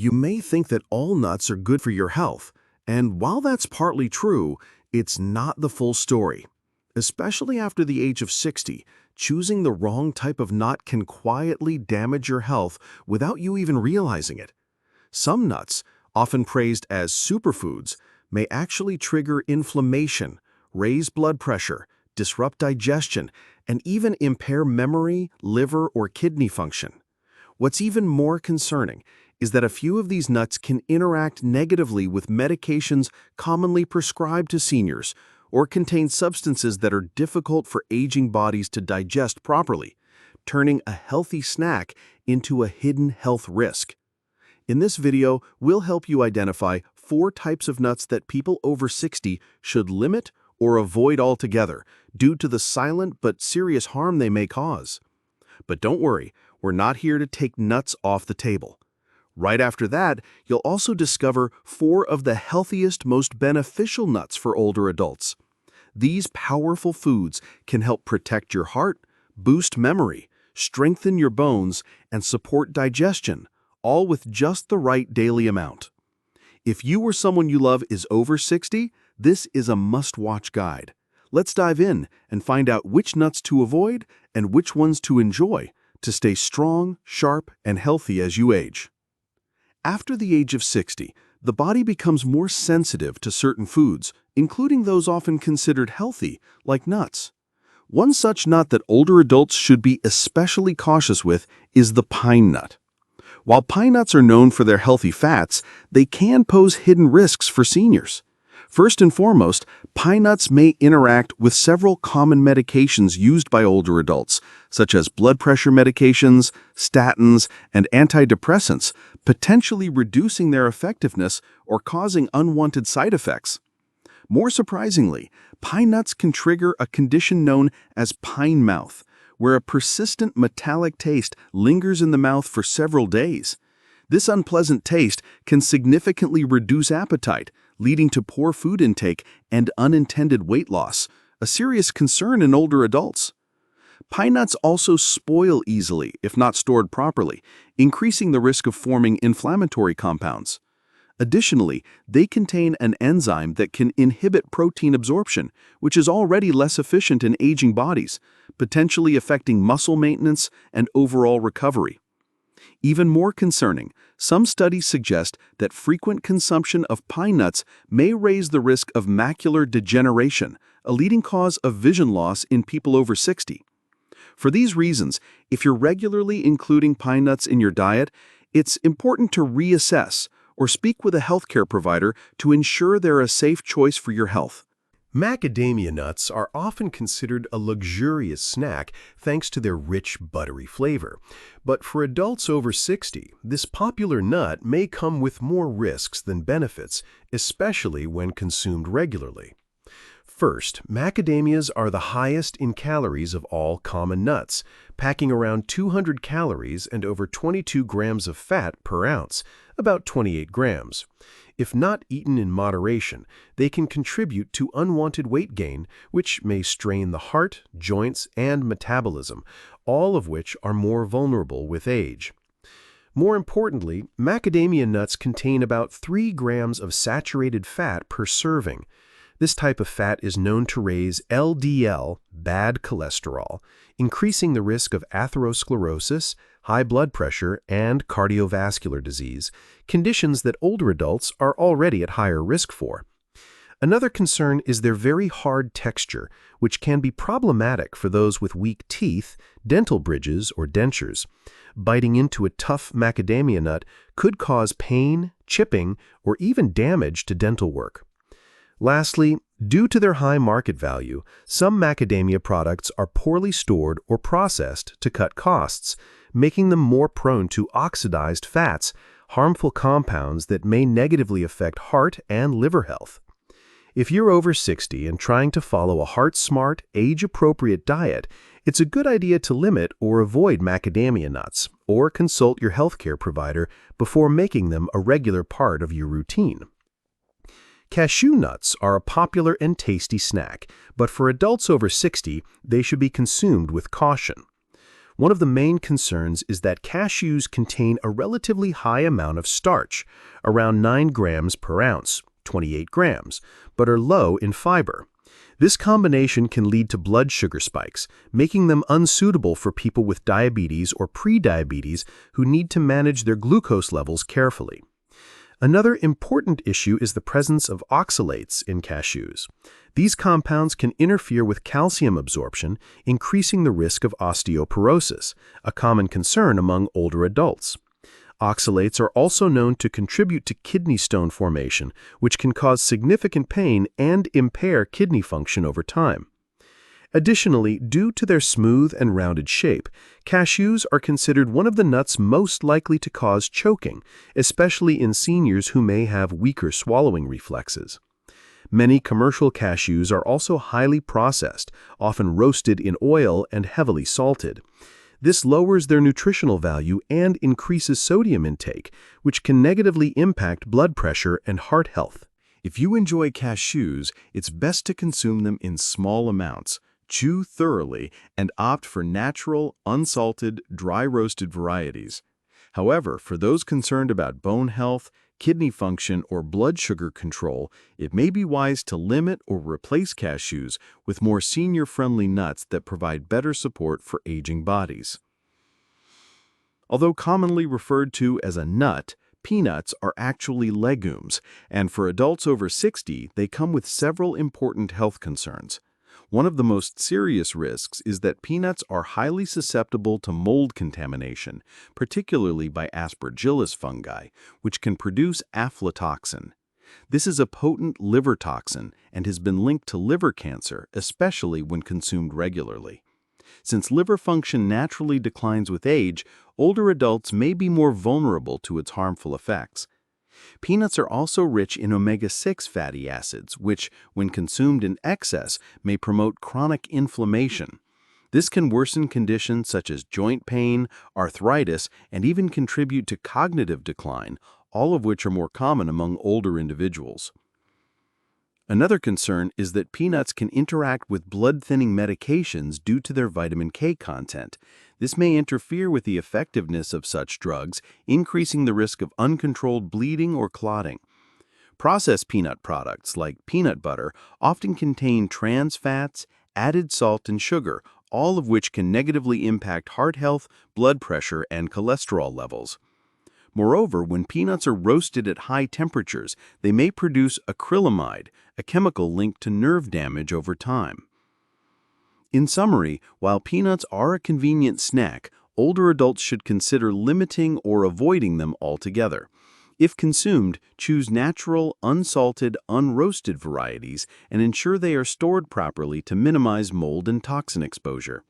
You may think that all nuts are good for your health, and while that's partly true, it's not the full story. Especially after the age of 60, choosing the wrong type of nut can quietly damage your health without you even realizing it. Some nuts, often praised as superfoods, may actually trigger inflammation, raise blood pressure, disrupt digestion, and even impair memory, liver, or kidney function. What's even more concerning is that a few of these nuts can interact negatively with medications commonly prescribed to seniors or contain substances that are difficult for aging bodies to digest properly, turning a healthy snack into a hidden health risk. In this video, we'll help you identify 4 types of nuts that people over 60 should limit or avoid altogether due to the silent but serious harm they may cause. But don't worry, we're not here to take nuts off the table. Right after that, you'll also discover 4 of the healthiest, most beneficial nuts for older adults. These powerful foods can help protect your heart, boost memory, strengthen your bones, and support digestion, all with just the right daily amount. If you or someone you love is over 60, this is a must-watch guide. Let's dive in and find out which nuts to avoid and which ones to enjoy to stay strong, sharp, and healthy as you age. After the age of 60, the body becomes more sensitive to certain foods, including those often considered healthy, like nuts. One such nut that older adults should be especially cautious with is the pine nut. While pine nuts are known for their healthy fats, they can pose hidden risks for seniors. First and foremost, pine nuts may interact with several common medications used by older adults, such as blood pressure medications, statins, and antidepressants, potentially reducing their effectiveness or causing unwanted side effects. More surprisingly, pine nuts can trigger a condition known as pine mouth, where a persistent metallic taste lingers in the mouth for several days. This unpleasant taste can significantly reduce appetite, leading to poor food intake and unintended weight loss, a serious concern in older adults. Pine nuts also spoil easily if not stored properly, increasing the risk of forming inflammatory compounds. Additionally, they contain an enzyme that can inhibit protein absorption, which is already less efficient in aging bodies, potentially affecting muscle maintenance and overall recovery. Even more concerning, some studies suggest that frequent consumption of pine nuts may raise the risk of macular degeneration, a leading cause of vision loss in people over 60. For these reasons, if you're regularly including pine nuts in your diet, it's important to reassess or speak with a healthcare provider to ensure they're a safe choice for your health. Macadamia nuts are often considered a luxurious snack thanks to their rich, buttery flavor. But for adults over 60, this popular nut may come with more risks than benefits, especially when consumed regularly. First, macadamias are the highest in calories of all common nuts, packing around 200 calories and over 22 grams of fat per ounce, about 28 grams. If not eaten in moderation, they can contribute to unwanted weight gain, which may strain the heart, joints, and metabolism, all of which are more vulnerable with age. More importantly, macadamia nuts contain about 3 grams of saturated fat per serving. This type of fat is known to raise LDL, bad cholesterol, increasing the risk of atherosclerosis, high blood pressure, and cardiovascular disease, conditions that older adults are already at higher risk for. Another concern is their very hard texture, which can be problematic for those with weak teeth, dental bridges, or dentures. Biting into a tough macadamia nut could cause pain, chipping, or even damage to dental work. Lastly, due to their high market value, some macadamia products are poorly stored or processed to cut costs, making them more prone to oxidized fats, harmful compounds that may negatively affect heart and liver health. If you're over 60 and trying to follow a heart-smart, age-appropriate diet, it's a good idea to limit or avoid macadamia nuts, or consult your healthcare provider before making them a regular part of your routine. Cashew nuts are a popular and tasty snack, but for adults over 60, they should be consumed with caution. One of the main concerns is that cashews contain a relatively high amount of starch, around 9 grams per ounce, 28 grams, but are low in fiber. This combination can lead to blood sugar spikes, making them unsuitable for people with diabetes or prediabetes who need to manage their glucose levels carefully. Another important issue is the presence of oxalates in cashews. These compounds can interfere with calcium absorption, increasing the risk of osteoporosis, a common concern among older adults. Oxalates are also known to contribute to kidney stone formation, which can cause significant pain and impair kidney function over time. Additionally, due to their smooth and rounded shape, cashews are considered one of the nuts most likely to cause choking, especially in seniors who may have weaker swallowing reflexes. Many commercial cashews are also highly processed, often roasted in oil and heavily salted. This lowers their nutritional value and increases sodium intake, which can negatively impact blood pressure and heart health. If you enjoy cashews, it's best to consume them in small amounts. Chew thoroughly and opt for natural, unsalted, dry-roasted varieties. However, for those concerned about bone health, kidney function, or blood sugar control, it may be wise to limit or replace cashews with more senior-friendly nuts that provide better support for aging bodies. Although commonly referred to as a nut, peanuts are actually legumes, and for adults over 60, they come with several important health concerns. One of the most serious risks is that peanuts are highly susceptible to mold contamination, particularly by Aspergillus fungi, which can produce aflatoxin. This is a potent liver toxin and has been linked to liver cancer, especially when consumed regularly. Since liver function naturally declines with age, older adults may be more vulnerable to its harmful effects. Peanuts are also rich in omega-6 fatty acids, which, when consumed in excess, may promote chronic inflammation. This can worsen conditions such as joint pain, arthritis, and even contribute to cognitive decline, all of which are more common among older individuals. Another concern is that peanuts can interact with blood-thinning medications due to their vitamin K content. This may interfere with the effectiveness of such drugs, increasing the risk of uncontrolled bleeding or clotting. Processed peanut products, like peanut butter, often contain trans fats, added salt, and sugar, all of which can negatively impact heart health, blood pressure, and cholesterol levels. Moreover, when peanuts are roasted at high temperatures, they may produce acrylamide, a chemical linked to nerve damage over time. In summary, while peanuts are a convenient snack, older adults should consider limiting or avoiding them altogether. If consumed, choose natural, unsalted, unroasted varieties and ensure they are stored properly to minimize mold and toxin exposure.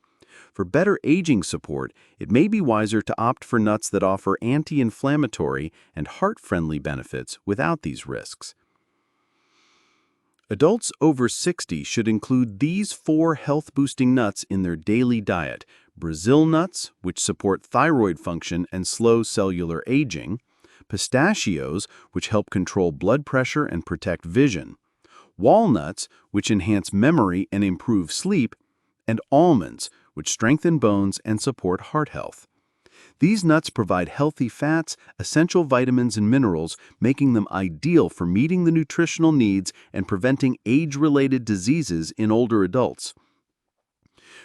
For better aging support, it may be wiser to opt for nuts that offer anti-inflammatory and heart-friendly benefits without these risks. Adults over 60 should include these 4 health-boosting nuts in their daily diet: Brazil nuts, which support thyroid function and slow cellular aging; pistachios, which help control blood pressure and protect vision; walnuts, which enhance memory and improve sleep; and almonds, which strengthen bones and support heart health. These nuts provide healthy fats, essential vitamins, and minerals, making them ideal for meeting the nutritional needs and preventing age-related diseases in older adults.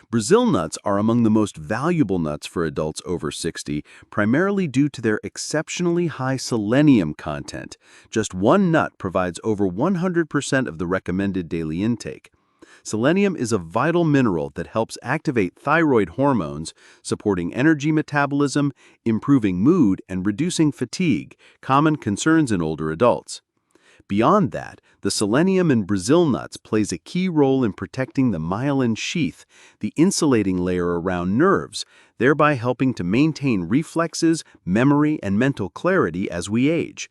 Brazil nuts are among the most valuable nuts for adults over 60, primarily due to their exceptionally high selenium content. Just one nut provides over 100% of the recommended daily intake. Selenium is a vital mineral that helps activate thyroid hormones, supporting energy metabolism, improving mood, and reducing fatigue, common concerns in older adults. Beyond that, the selenium in Brazil nuts plays a key role in protecting the myelin sheath, the insulating layer around nerves, thereby helping to maintain reflexes, memory, and mental clarity as we age.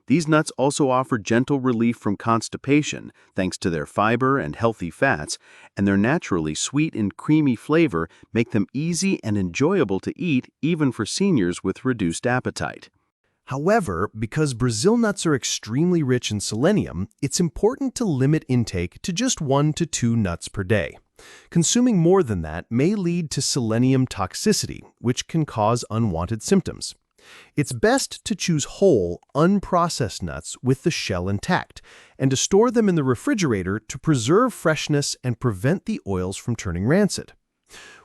These nuts also offer gentle relief from constipation thanks to their fiber and healthy fats, and their naturally sweet and creamy flavor make them easy and enjoyable to eat even for seniors with reduced appetite. However, because Brazil nuts are extremely rich in selenium, it's important to limit intake to just 1 to 2 nuts per day. Consuming more than that may lead to selenium toxicity, which can cause unwanted symptoms. It's best to choose whole, unprocessed nuts with the shell intact, and to store them in the refrigerator to preserve freshness and prevent the oils from turning rancid.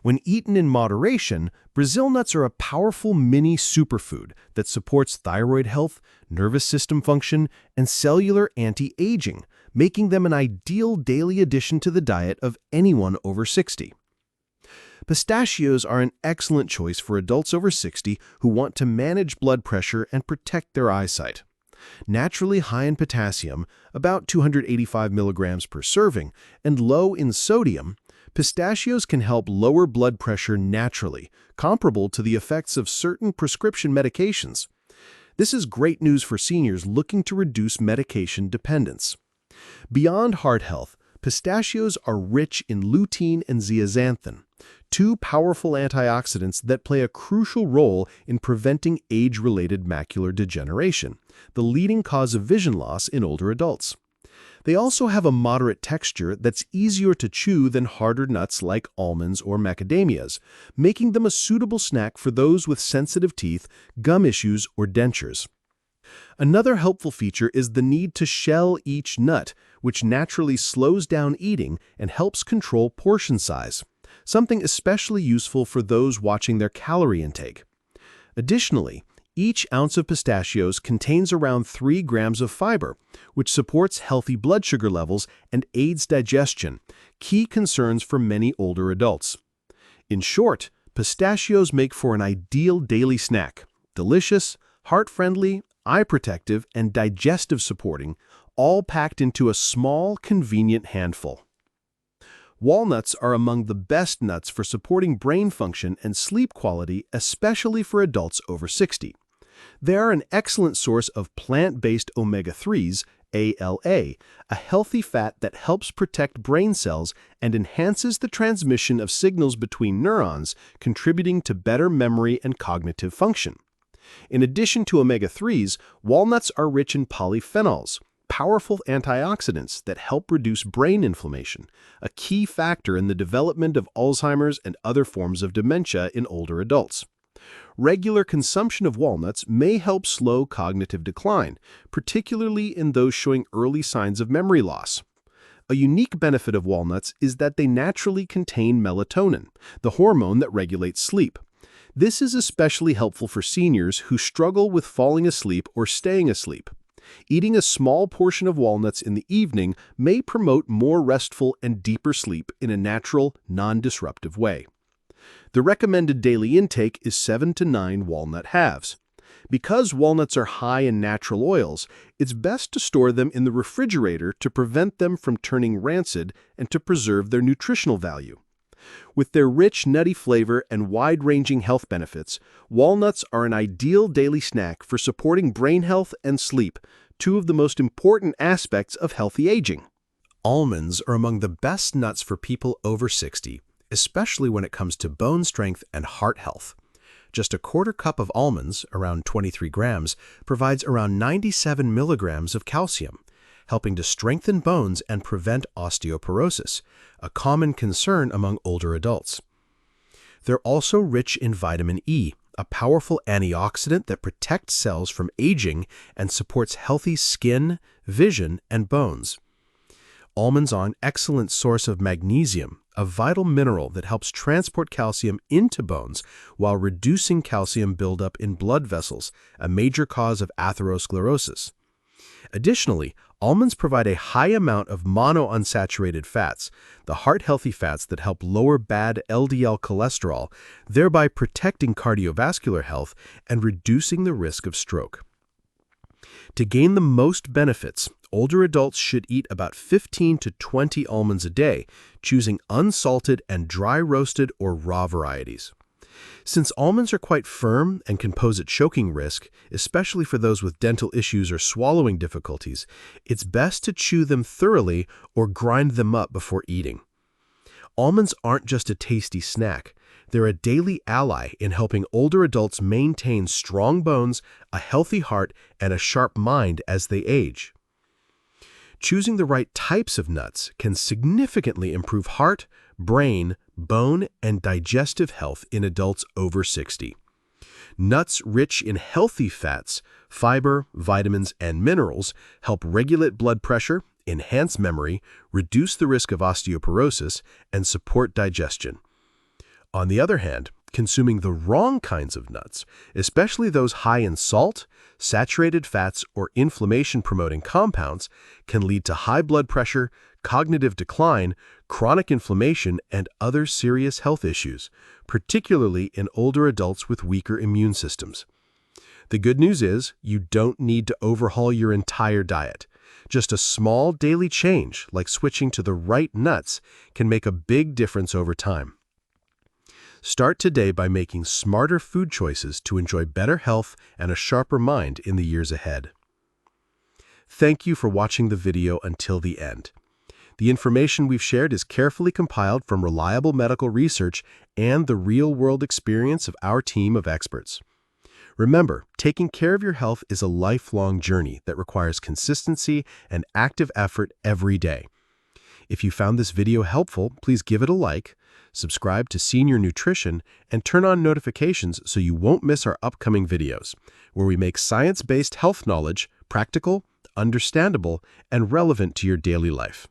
When eaten in moderation, Brazil nuts are a powerful mini superfood that supports thyroid health, nervous system function, and cellular anti-aging, making them an ideal daily addition to the diet of anyone over 60. Pistachios are an excellent choice for adults over 60 who want to manage blood pressure and protect their eyesight. Naturally high in potassium, about 285 milligrams per serving, and low in sodium, pistachios can help lower blood pressure naturally, comparable to the effects of certain prescription medications. This is great news for seniors looking to reduce medication dependence. Beyond heart health, pistachios are rich in lutein and zeaxanthin, two powerful antioxidants that play a crucial role in preventing age-related macular degeneration, the leading cause of vision loss in older adults. They also have a moderate texture that's easier to chew than harder nuts like almonds or macadamias, making them a suitable snack for those with sensitive teeth, gum issues, or dentures. Another helpful feature is the need to shell each nut, which naturally slows down eating and helps control portion size, something especially useful for those watching their calorie intake. Additionally, each ounce of pistachios contains around 3 grams of fiber, which supports healthy blood sugar levels and aids digestion, key concerns for many older adults. In short, pistachios make for an ideal daily snack, delicious, heart-friendly, eye-protective, and digestive supporting, all packed into a small, convenient handful. Walnuts are among the best nuts for supporting brain function and sleep quality, especially for adults over 60. They are an excellent source of plant-based omega-3s, ALA, a healthy fat that helps protect brain cells and enhances the transmission of signals between neurons, contributing to better memory and cognitive function. In addition to omega-3s, walnuts are rich in polyphenols, powerful antioxidants that help reduce brain inflammation, a key factor in the development of Alzheimer's and other forms of dementia in older adults. Regular consumption of walnuts may help slow cognitive decline, particularly in those showing early signs of memory loss. A unique benefit of walnuts is that they naturally contain melatonin, the hormone that regulates sleep. This is especially helpful for seniors who struggle with falling asleep or staying asleep. Eating a small portion of walnuts in the evening may promote more restful and deeper sleep in a natural, non-disruptive way. The recommended daily intake is 7 to 9 walnut halves. Because walnuts are high in natural oils, it's best to store them in the refrigerator to prevent them from turning rancid and to preserve their nutritional value. With their rich, nutty flavor and wide-ranging health benefits, walnuts are an ideal daily snack for supporting brain health and sleep, two of the most important aspects of healthy aging. Almonds are among the best nuts for people over 60, especially when it comes to bone strength and heart health. Just a quarter cup of almonds, around 23 grams, provides around 97 milligrams of calcium, helping to strengthen bones and prevent osteoporosis, a common concern among older adults. They're also rich in vitamin E, a powerful antioxidant that protects cells from aging and supports healthy skin, vision, and bones. Almonds are an excellent source of magnesium, a vital mineral that helps transport calcium into bones while reducing calcium buildup in blood vessels, a major cause of atherosclerosis. Additionally, almonds provide a high amount of monounsaturated fats, the heart-healthy fats that help lower bad LDL cholesterol, thereby protecting cardiovascular health and reducing the risk of stroke. To gain the most benefits, older adults should eat about 15 to 20 almonds a day, choosing unsalted and dry-roasted or raw varieties. Since almonds are quite firm and can pose a choking risk, especially for those with dental issues or swallowing difficulties, it's best to chew them thoroughly or grind them up before eating. Almonds aren't just a tasty snack. They're a daily ally in helping older adults maintain strong bones, a healthy heart, and a sharp mind as they age. Choosing the right types of nuts can significantly improve heart, brain, bone, and digestive health in adults over 60. Nuts rich in healthy fats, fiber, vitamins, and minerals help regulate blood pressure, enhance memory, reduce the risk of osteoporosis, and support digestion. On the other hand, consuming the wrong kinds of nuts, especially those high in salt, saturated fats, or inflammation-promoting compounds, can lead to high blood pressure, cognitive decline, chronic inflammation, and other serious health issues, particularly in older adults with weaker immune systems. The good news is you don't need to overhaul your entire diet. Just a small daily change, like switching to the right nuts, can make a big difference over time. Start today by making smarter food choices to enjoy better health and a sharper mind in the years ahead. Thank you for watching the video until the end. The information we've shared is carefully compiled from reliable medical research and the real-world experience of our team of experts. Remember, taking care of your health is a lifelong journey that requires consistency and active effort every day. If you found this video helpful, please give it a like, subscribe to Senior Nutrition, and turn on notifications so you won't miss our upcoming videos, where we make science-based health knowledge practical, understandable, and relevant to your daily life.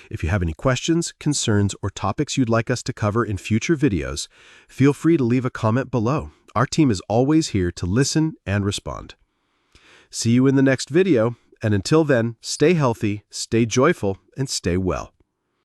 If you have any questions, concerns, or topics you'd like us to cover in future videos, feel free to leave a comment below. Our team is always here to listen and respond. See you in the next video, and until then, stay healthy, stay joyful, and stay well.